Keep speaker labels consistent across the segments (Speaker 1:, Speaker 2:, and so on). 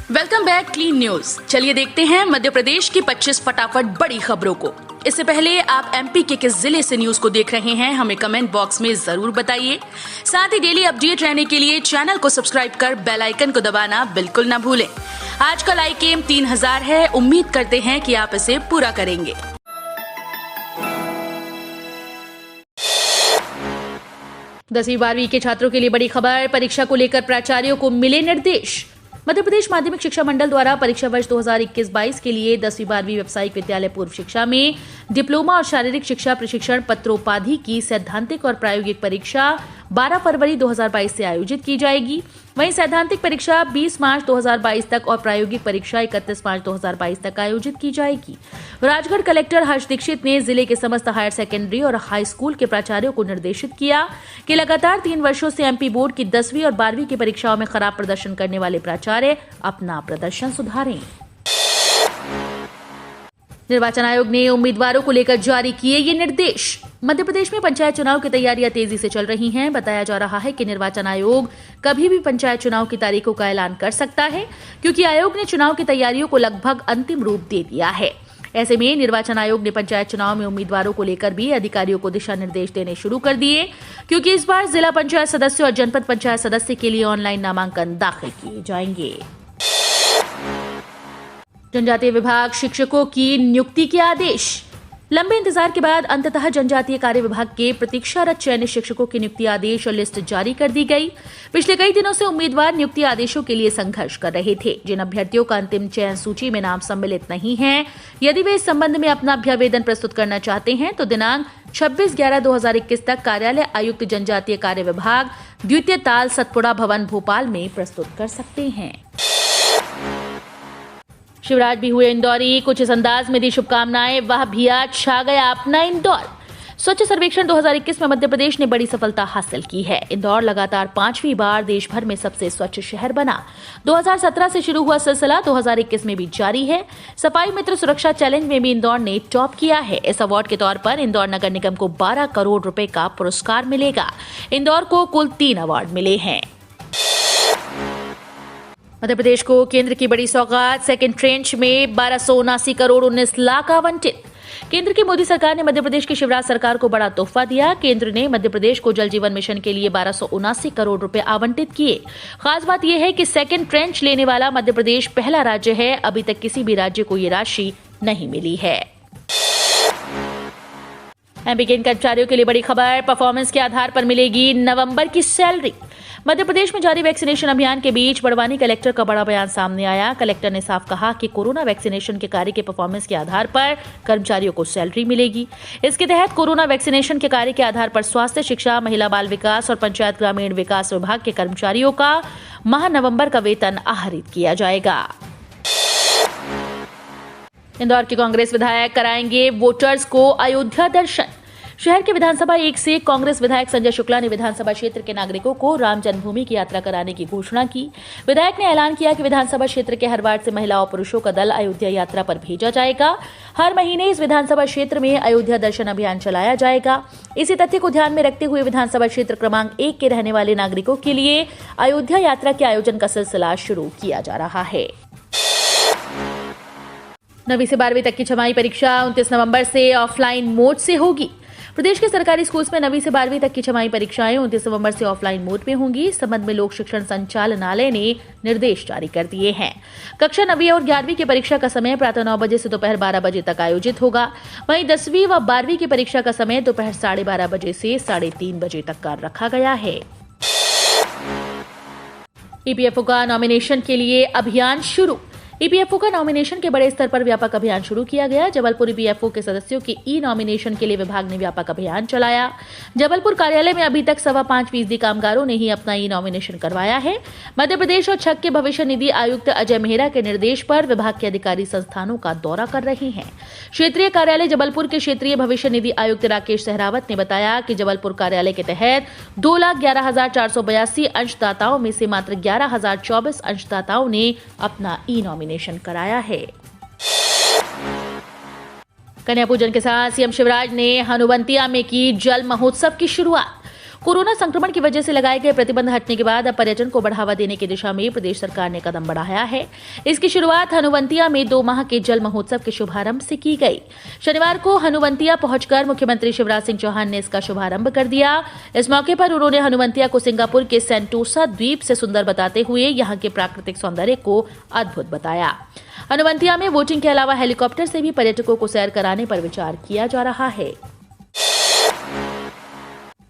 Speaker 1: Welcome back clean news. चलिए देखते हैं मध्य प्रदेश की 25 फटाफट बड़ी खबरों को। इससे पहले आप एमपी के किस जिले से न्यूज को देख रहे हैं हमें कमेंट बॉक्स में जरूर बताइए। साथ ही डेली अपडेट रहने के लिए चैनल को सब्सक्राइब कर बेल आइकन को दबाना बिल्कुल न भूलें। आज का लाइक एम 3000 है, उम्मीद करते हैं कि आप इसे पूरा करेंगे। दसवीं 12वीं के छात्रों के लिए बड़ी खबर, परीक्षा को लेकर प्राचार्यों को मिले निर्देश। मध्य प्रदेश माध्यमिक शिक्षा मंडल द्वारा परीक्षा वर्ष 2021-22 के लिए 10वीं 12वीं व्यावसायिक विद्यालय पूर्व शिक्षा में डिप्लोमा और शारीरिक शिक्षा प्रशिक्षण पत्रोपाधि की सैद्धांतिक और प्रायोगिक परीक्षा 12 फरवरी 2022 से आयोजित की जाएगी। वहीं सैद्धांतिक परीक्षा 20 मार्च 2022 तक और प्रायोगिक परीक्षा 31 मार्च 2022 तक आयोजित की जाएगी। राजगढ़ कलेक्टर हर्ष दीक्षित ने जिले के समस्त हायर सेकेंडरी और हाई स्कूल के प्राचार्यों को निर्देशित किया कि लगातार 3 वर्षों से एमपी बोर्ड की 10वीं और 12वीं की परीक्षाओं में खराब प्रदर्शन करने वाले प्राचार्य अपना प्रदर्शन सुधारें। निर्वाचन आयोग ने उम्मीदवारों को लेकर जारी किए ये निर्देश। मध्य प्रदेश में पंचायत चुनाव की तैयारियां तेजी से चल रही हैं। बताया जा रहा है कि निर्वाचन आयोग कभी भी पंचायत चुनाव की तारीखों का ऐलान कर सकता है, क्योंकि आयोग ने चुनाव की तैयारियों को लगभग अंतिम रूप दे दिया है। ऐसे में निर्वाचन आयोग ने पंचायत चुनाव में उम्मीदवारों को लेकर भी अधिकारियों को दिशा निर्देश देने शुरू कर दिए, क्योंकि इस बार जिला पंचायत सदस्य और जनपद पंचायत सदस्य के लिए ऑनलाइन नामांकन दाखिल किए जाएंगे। जनजातीय विभाग शिक्षकों की नियुक्ति के आदेश। लंबे इंतजार के बाद अंततः जनजातीय कार्य विभाग के प्रतीक्षारत चयनित शिक्षकों की नियुक्ति आदेश और लिस्ट जारी कर दी गई। पिछले कई दिनों से उम्मीदवार नियुक्ति आदेशों के लिए संघर्ष कर रहे थे। जिन अभ्यर्थियों का अंतिम चयन सूची में नाम सम्मिलित नहीं है, यदि वे इस संबंध में अपना अभ्यावेदन प्रस्तुत करना चाहते हैं तो दिनांक 26/11/2021 तक कार्यालय आयुक्त जनजातीय कार्य विभाग, द्वितीय ताल सतपुड़ा भवन भोपाल में प्रस्तुत कर सकते हैं। शिवराज भी हुए इंदौरी, कुछ इस अंदाज में दी शुभकामनाएं, वह भी आज छा गया अपना इंदौर। स्वच्छ सर्वेक्षण 2021 में मध्य प्रदेश ने बड़ी सफलता हासिल की है। इंदौर लगातार 5वीं बार देश भर में सबसे स्वच्छ शहर बना। 2017 से शुरू हुआ सिलसिला 2021 में भी जारी है। सफाई मित्र सुरक्षा चैलेंज में भी इंदौर ने टॉप किया है। इस अवार्ड के तौर पर इंदौर नगर निगम को 12 करोड़ रुपए का पुरस्कार मिलेगा। इंदौर को कुल 3 अवार्ड मिले हैं। मध्य प्रदेश को केंद्र की बड़ी सौगात, सेकेंड ट्रेंच में 1279 करोड़ 19 लाख आवंटित। केंद्र की मोदी सरकार ने मध्य प्रदेश की शिवराज सरकार को बड़ा तोहफा दिया। केंद्र ने मध्य प्रदेश को जल जीवन मिशन के लिए 1279 करोड़ रुपए आवंटित किए। खास बात यह है कि सेकेंड ट्रेंच लेने वाला मध्य प्रदेश पहला राज्य है। अभी तक किसी भी राज्य को ये राशि नहीं मिली है। एमपी के इन कर्मचारियों के लिए बड़ी खबर, परफॉर्मेंस के आधार पर मिलेगी नवंबर की सैलरी। मध्य प्रदेश में जारी वैक्सीनेशन अभियान के बीच बड़वानी कलेक्टर का बड़ा बयान सामने आया। कलेक्टर ने साफ कहा कि कोरोना वैक्सीनेशन के कार्य के परफॉर्मेंस के आधार पर कर्मचारियों को सैलरी मिलेगी। इसके तहत कोरोना वैक्सीनेशन के कार्य के आधार पर स्वास्थ्य, शिक्षा, महिला बाल विकास और पंचायत ग्रामीण विकास विभाग के कर्मचारियों का माह नवंबर का वेतन आहरित किया जाएगा। इंदौर के कांग्रेस विधायक कराएंगे वोटर्स को अयोध्या दर्शन। शहर के विधानसभा 1 से कांग्रेस विधायक संजय शुक्ला ने विधानसभा क्षेत्र के नागरिकों को राम जन्मभूमि की यात्रा कराने की घोषणा की। विधायक ने ऐलान किया कि विधानसभा क्षेत्र के हर वार्ड से महिला और पुरुषों का दल अयोध्या यात्रा पर भेजा जाएगा। हर महीने इस विधानसभा क्षेत्र में अयोध्या दर्शन अभियान चलाया जाएगा। इसी तथ्य को ध्यान में रखते हुए विधानसभा क्षेत्र क्रमांक 1 के रहने वाले नागरिकों के लिए अयोध्या यात्रा के आयोजन का सिलसिला शुरू किया जा रहा है। 9वीं से 12वीं तक की छमाही परीक्षा 29 नवंबर से ऑफलाइन मोड से होगी। प्रदेश के सरकारी स्कूल्स में 9वीं से 12वीं तक की छमाही परीक्षाएं 29 नवंबर से ऑफलाइन मोड में होंगी। इस संबंध में लोक शिक्षण संचालनालय ने निर्देश जारी कर दिए हैं। कक्षा 9वीं और 11वीं की परीक्षा का समय प्रातः 9 बजे से दोपहर 12 बजे तक आयोजित होगा। वहीं 10वीं व 12वीं की परीक्षा का समय दोपहर 12:30 बजे से 3:30 बजे तक का रखा गया है। ईपीएफओ का नॉमिनेशन के लिए अभियान शुरू। ईपीएफओ का नॉमिनेशन के बड़े स्तर पर व्यापक अभियान शुरू किया गया। जबलपुर ईपीएफओ के सदस्यों के ई नॉमिनेशन के लिए विभाग ने व्यापक अभियान चलाया। जबलपुर कार्यालय में अभी तक 5.25% कामगारों ने ही अपना ई नॉमिनेशन करवाया है। मध्य प्रदेश और छक के भविष्य निधि आयुक्त अजय मेहरा के निर्देश पर विभाग के अधिकारी संस्थानों का दौरा कर रहे हैं। क्षेत्रीय कार्यालय जबलपुर के क्षेत्रीय भविष्य निधि आयुक्त राकेश सहरावत ने बताया कि जबलपुर कार्यालय के तहत 2,11,482 अंशदाताओं में से मात्र 11,024 अंशदाताओं ने अपना ई नॉमिनेशन कराया है। कन्या पूजन के साथ सीएम शिवराज ने हनुवंतिया में की जल महोत्सव की शुरुआत। कोरोना संक्रमण की वजह से लगाए गए प्रतिबंध हटने के बाद अब पर्यटन को बढ़ावा देने की दिशा में प्रदेश सरकार ने कदम बढ़ाया है। इसकी शुरुआत हनुवंतिया में 2 माह के जल महोत्सव के शुभारंभ से की गई। शनिवार को हनुवंतिया पहुंचकर मुख्यमंत्री शिवराज सिंह चौहान ने इसका शुभारंभ कर दिया। इस मौके पर उन्होंने हनुवंतिया को सिंगापुर के सेंटोसा द्वीप से सुंदर बताते हुए यहां के प्राकृतिक सौंदर्य को अद्भुत बताया। हनुवंतिया में बोटिंग के अलावा हेलीकॉप्टर से भी पर्यटकों को सैर कराने पर विचार किया जा रहा है।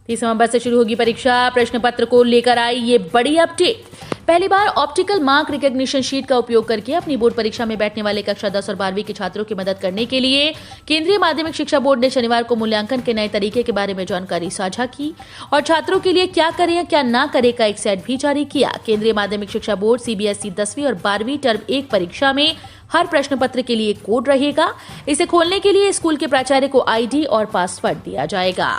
Speaker 1: 30 नवंबर से शुरू होगी परीक्षा। प्रश्न पत्र को लेकर आई ये बड़ी अपडेट। पहली बार ऑप्टिकल मार्क रिकॉग्निशन शीट का उपयोग करके अपनी बोर्ड परीक्षा में बैठने वाले कक्षा 10 और 12वीं के छात्रों की मदद करने के लिए केंद्रीय माध्यमिक शिक्षा बोर्ड ने शनिवार को मूल्यांकन के नए तरीके के बारे में जानकारी साझा की और छात्रों के लिए क्या करें या क्या ना करें का एक सेट भी जारी किया। केंद्रीय माध्यमिक शिक्षा बोर्ड सीबीएसई 10वीं और 12वीं टर्म 1 परीक्षा में हर प्रश्न पत्र के लिए कोड रहेगा। इसे खोलने के लिए स्कूल के प्राचार्य को आईडी और पासवर्ड दिया जाएगा।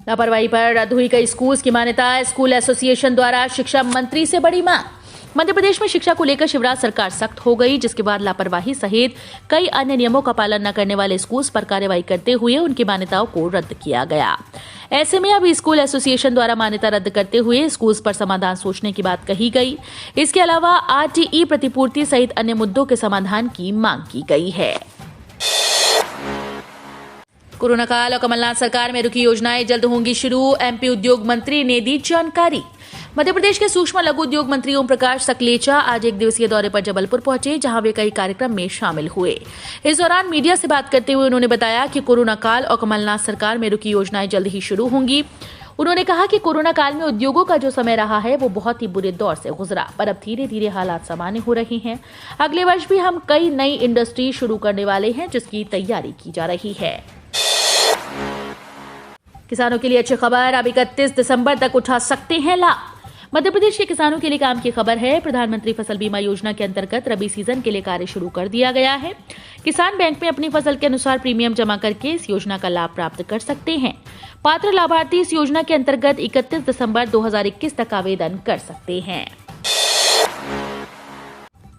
Speaker 1: लापरवाही पर रद्द हुई कई स्कूल्स की मान्यता। स्कूल एसोसिएशन द्वारा शिक्षा मंत्री से बड़ी मांग। मध्य प्रदेश में शिक्षा को लेकर शिवराज सरकार सख्त हो गई, जिसके बाद लापरवाही सहित कई अन्य नियमों का पालन न करने वाले स्कूल्स पर कार्रवाई करते हुए उनकी मान्यताओं को रद्द किया गया। ऐसे में अब स्कूल एसोसिएशन द्वारा मान्यता रद्द करते हुए स्कूल्स पर समाधान सोचने की बात कही गई। इसके अलावा आरटीई प्रतिपूर्ति सहित अन्य मुद्दों के समाधान की मांग की गई है। कोरोना काल और कमलनाथ सरकार में रुकी योजनाएं जल्द होंगी शुरू। एमपी उद्योग मंत्री ने दी जानकारी। मध्य प्रदेश के सूक्ष्म लघु उद्योग मंत्री ओम प्रकाश सकलेचा आज 1 दिवसीय दौरे पर जबलपुर पहुंचे, जहां वे कई कार्यक्रम में शामिल हुए। इस दौरान मीडिया से बात करते हुए उन्होंने बताया कि कोरोना काल और कमलनाथ सरकार में रुकी योजनाएं जल्द ही शुरू होंगी। उन्होंने कहा कि कोरोना काल में उद्योगों का जो समय रहा है वो बहुत ही बुरे दौर से गुजरा, पर अब धीरे धीरे हालात सामान्य हो रहे हैं। अगले वर्ष भी हम कई नई इंडस्ट्री शुरू करने वाले हैं, जिसकी तैयारी की जा रही है। किसानों के लिए अच्छी खबर, अब 31 दिसंबर तक उठा सकते हैं लाभ। मध्य प्रदेश के किसानों के लिए काम की खबर है। प्रधानमंत्री फसल बीमा योजना के अंतर्गत रबी सीजन के लिए कार्य शुरू कर दिया गया है। किसान बैंक में अपनी फसल के अनुसार प्रीमियम जमा करके इस योजना का लाभ प्राप्त कर सकते हैं। पात्र लाभार्थी इस योजना के अंतर्गत 31 दिसंबर 2021 तक आवेदन कर सकते हैं।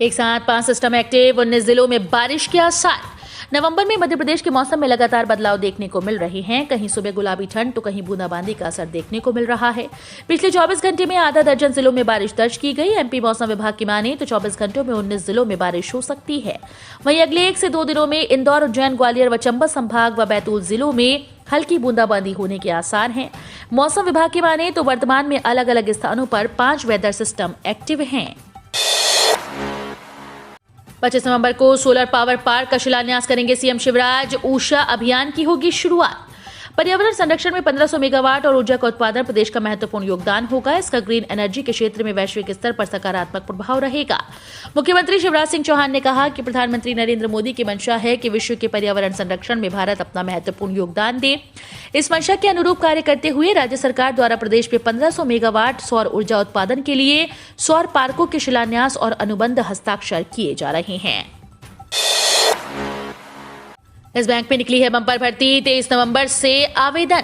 Speaker 1: एक साथ 5 सिस्टम एक्टिव, 19 जिलों में बारिश के आसार। नवंबर में मध्य प्रदेश के मौसम में लगातार बदलाव देखने को मिल रहे हैं। कहीं सुबह गुलाबी ठंड तो कहीं बूंदाबांदी का असर देखने को मिल रहा है। पिछले 24 घंटे में आधा दर्जन जिलों में बारिश दर्ज की गई। एमपी मौसम विभाग की माने तो 24 घंटों में 19 जिलों में बारिश हो सकती है। वहीं अगले 1 से 2 दिनों में इंदौर, उज्जैन, ग्वालियर व चंबल संभाग व बैतूल जिलों में हल्की बूंदाबांदी होने के आसार हैं। मौसम विभाग की माने तो वर्तमान में अलग अलग स्थानों पर 5 वेदर सिस्टम एक्टिव हैं। 25 नवंबर को सोलर पावर पार्क का शिलान्यास करेंगे सीएम शिवराज। ऊषा अभियान की होगी शुरुआत। पर्यावरण संरक्षण में 1500 मेगावाट और ऊर्जा का उत्पादन प्रदेश का महत्वपूर्ण योगदान होगा। इसका ग्रीन एनर्जी के क्षेत्र में वैश्विक स्तर पर सकारात्मक प्रभाव रहेगा। मुख्यमंत्री शिवराज सिंह चौहान ने कहा कि प्रधानमंत्री नरेंद्र मोदी की मंशा है कि विश्व के पर्यावरण संरक्षण में भारत अपना महत्वपूर्ण योगदान दे। इस मंशा के अनुरूप कार्य करते हुए राज्य सरकार द्वारा प्रदेश में 1500 मेगावाट सौर ऊर्जा उत्पादन के लिए सौर पार्कों के शिलान्यास और अनुबंध हस्ताक्षर किए जा रहे हैं। इस बैंक में निकली है बम्पर भर्ती। 23 नवंबर से आवेदन।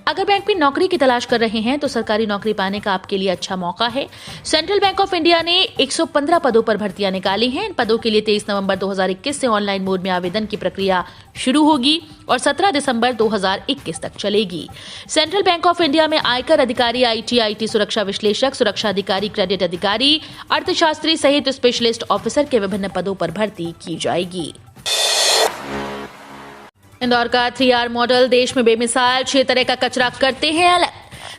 Speaker 1: अगर बैंक में नौकरी की तलाश कर रहे हैं तो सरकारी नौकरी पाने का आपके लिए अच्छा मौका है। सेंट्रल बैंक ऑफ इंडिया ने 115 पदों पर भर्तियां निकाली हैं। इन पदों के लिए 23 नवंबर 2021 से ऑनलाइन मोड में आवेदन की प्रक्रिया शुरू होगी और 17 दिसंबर 2021 तक चलेगी। सेंट्रल बैंक ऑफ इंडिया में आयकर अधिकारी, आईटी सुरक्षा विश्लेषक, सुरक्षा अधिकारी, क्रेडिट अधिकारी, अर्थशास्त्री सहित स्पेशलिस्ट ऑफिसर के विभिन्न पदों पर भर्ती की जाएगी। इंदौर का 3R मॉडल देश में बेमिसाल। 6 तरह का कचरा करते हैं अलग।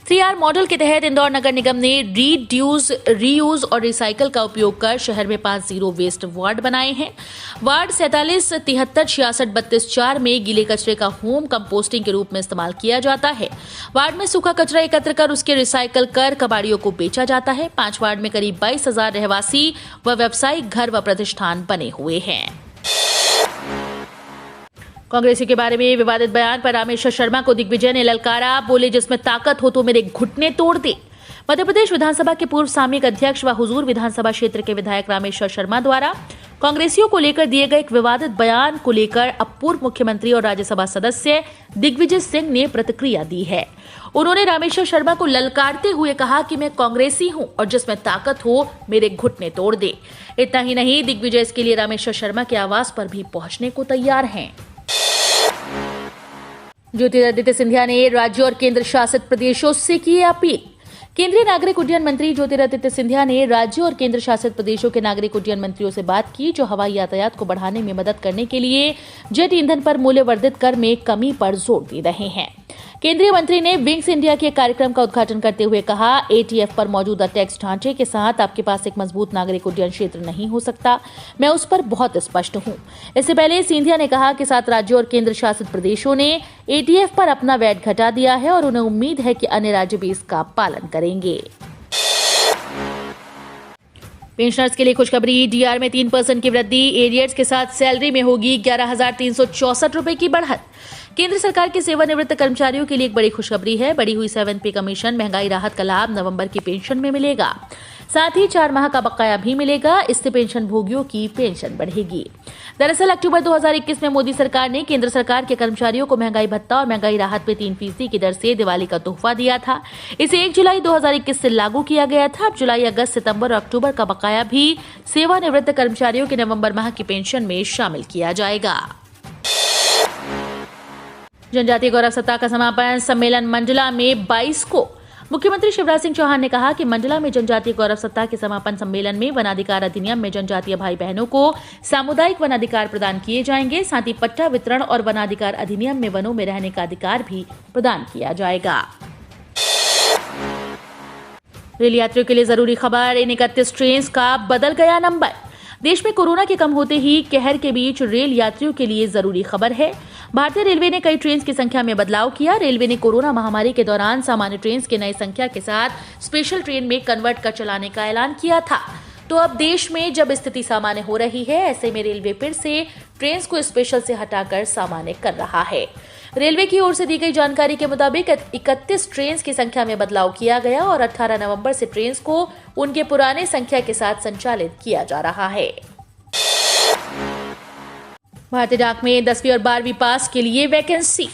Speaker 1: 3R मॉडल के तहत इंदौर नगर निगम ने रीड्यूस, रीयूज और रिसाइकल का उपयोग कर शहर में 5 जीरो वेस्ट वार्ड बनाए हैं। वार्ड 47, 73, 66, 32, 4 में गीले कचरे का होम कंपोस्टिंग के रूप में इस्तेमाल किया जाता है। वार्ड में सूखा कचरा एकत्र कर उसके रिसाइकल कर कबाड़ियों को बेचा जाता है। 5 वार्ड में करीब 22,000 रहवासी व व्यावसायिक घर व प्रतिष्ठान बने हुए हैं। कांग्रेसियों के बारे में विवादित बयान पर रामेश्वर शर्मा को दिग्विजय ने ललकारा। बोले, जिसमें ताकत हो तो मेरे घुटने तोड़ दे। मध्य प्रदेश विधानसभा के पूर्व सामयिक अध्यक्ष व हुजूर विधानसभा क्षेत्र के विधायक रामेश्वर शर्मा द्वारा कांग्रेसियों को लेकर दिए गए एक विवादित बयान को लेकर अब पूर्व मुख्यमंत्री और राज्यसभा सदस्य दिग्विजय सिंह ने प्रतिक्रिया दी है। उन्होंने रामेश्वर शर्मा को ललकारते हुए कहा कि मैं कांग्रेसी हूं और जिसमें ताकत हो मेरे घुटने तोड़ दे। इतना ही नहीं, दिग्विजय इसके लिए रामेश्वर शर्मा के आवास पर भी पहुंचने को तैयार हैं। ज्योतिरादित्य सिंधिया ने राज्यों और केंद्र शासित प्रदेशों से की अपील। केंद्रीय नागरिक उड्डयन मंत्री ज्योतिरादित्य सिंधिया ने राज्यों और केंद्र शासित प्रदेशों के नागरिक उड्डयन मंत्रियों से बात की, जो हवाई यातायात को बढ़ाने में मदद करने के लिए जेट ईंधन पर मूल्यवर्धित कर में कमी पर जोर दे रहे हैं। केंद्रीय मंत्री ने विंग्स इंडिया के कार्यक्रम का उद्घाटन करते हुए कहा, ATF पर मौजूदा टैक्स ढांचे के साथ आपके पास एक मजबूत नागरिक उड्डयन क्षेत्र नहीं हो सकता। मैं उस पर बहुत स्पष्ट हूं। इससे पहले सिंधिया ने कहा कि 7 राज्यों और केंद्र शासित प्रदेशों ने ATF पर अपना वैट घटा दिया है और उन्हें उम्मीद है कि अन्य राज्य भी इसका पालन करेंगे। पेंशनर्स के लिए खुशखबरी, डीआर में 3% की वृद्धि, एरियर्स के साथ सैलरी में होगी 11,364 रुपए की बढ़त। केंद्र सरकार के सेवानिवृत्त कर्मचारियों के लिए एक बड़ी खुशखबरी है। बढ़ी हुई 7 पे कमीशन महंगाई राहत का लाभ नवंबर की पेंशन में मिलेगा। साथ ही 4 माह का बकाया भी मिलेगा। इससे पेंशन भोगियों की पेंशन बढ़ेगी। दरअसल अक्टूबर 2021 में मोदी सरकार ने केंद्र सरकार के कर्मचारियों को महंगाई भत्ता और महंगाई राहत पे 3% की दर से दिवाली का तोहफा दिया था। इसे 1 जुलाई 2021 से लागू किया गया था। अब जुलाई, अगस्त, सितंबर और अक्टूबर का बकाया भी सेवानिवृत्त कर्मचारियों के नवंबर माह की पेंशन में शामिल किया जाएगा। जनजातीय गौरव सप्ताह का समापन सम्मेलन मंडला में 22 को। मुख्यमंत्री शिवराज सिंह चौहान ने कहा कि मंडला में जनजातीय गौरव सप्ताह के समापन सम्मेलन में वनाधिकार अधिनियम में जनजातीय भाई बहनों को सामुदायिक वनाधिकार प्रदान किए जाएंगे। साथ ही पट्टा वितरण और वनाधिकार अधिनियम में वनों में रहने का अधिकार भी प्रदान किया जाएगा। रेल यात्रियों के लिए जरूरी खबर, इन 31 ट्रेन का बदल गया नंबर। देश में कोरोना के कम होते ही कहर के बीच रेल यात्रियों के लिए जरूरी खबर है। भारतीय रेलवे ने कई ट्रेन की संख्या में बदलाव किया। रेलवे ने कोरोना महामारी के दौरान सामान्य ट्रेन की नई संख्या के साथ स्पेशल ट्रेन में कन्वर्ट कर चलाने का ऐलान किया था। तो अब देश में जब स्थिति सामान्य हो रही है, ऐसे में रेलवे फिर से ट्रेन को स्पेशल से हटाकर सामान्य कर रहा है। रेलवे की ओर से दी गई जानकारी के मुताबिक 31 ट्रेन की संख्या में बदलाव किया गया और 18 नवंबर से ट्रेन को उनके पुराने संख्या के साथ संचालित किया जा रहा है। भारतीय डाक में 10वीं और 12वीं पास के लिए वैकेंसी।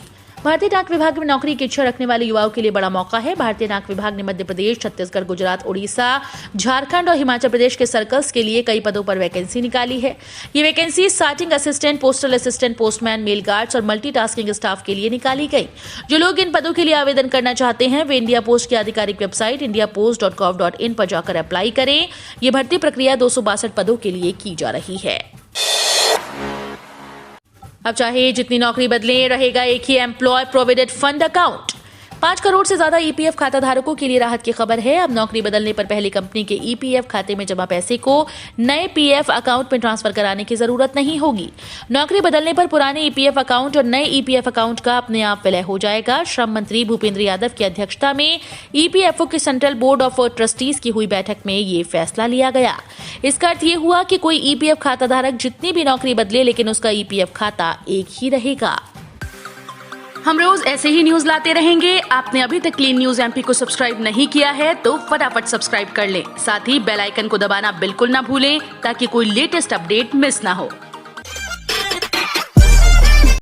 Speaker 1: भारतीय डाक विभाग में नौकरी की इच्छा रखने वाले युवाओं के लिए बड़ा मौका है। भारतीय डाक विभाग ने मध्य प्रदेश, छत्तीसगढ़, गुजरात, उड़ीसा, झारखंड और हिमाचल प्रदेश के सर्कल्स के लिए कई पदों पर वैकेंसी निकाली है। ये vacancy starting assistant, postal assistant, postman, mail guards और मल्टीटास्किंग स्टाफ के लिए निकाली गई। जो लोग इन पदों के लिए आवेदन करना चाहते हैं, वे इंडिया पोस्ट की आधिकारिक वेबसाइट indiapost.gov.in पर जाकर अप्लाई करें। ये भर्ती प्रक्रिया 262 पदों के लिए की जा रही है। अब चाहे जितनी नौकरी बदले, रहेगा एक ही employ provident fund account. 5 crore से ज्यादा EPF खाता धारकों के लिए राहत की खबर है। अब नौकरी बदलने पर पहले कंपनी के EPF खाते में जमा पैसे को नए PF अकाउंट में ट्रांसफर कराने की जरूरत नहीं होगी। नौकरी बदलने पर पुराने EPF अकाउंट और नए EPF अकाउंट का अपने आप विलय हो जाएगा। श्रम मंत्री भूपेंद्र यादव की अध्यक्षता में EPFO के सेंट्रल बोर्ड ऑफ ट्रस्टीज की हुई बैठक में ये फैसला लिया गया। इसका अर्थ ये हुआ कि कोई EPF खाता धारक जितनी भी नौकरी बदले, लेकिन उसका EPF खाता एक ही रहेगा। हम रोज ऐसे ही न्यूज लाते रहेंगे। आपने अभी तक क्लीन न्यूज MP को सब्सक्राइब नहीं किया है तो फटाफट सब्सक्राइब कर लें। साथ ही बेल आइकन को दबाना बिल्कुल ना भूलें ताकि कोई लेटेस्ट अपडेट मिस ना हो।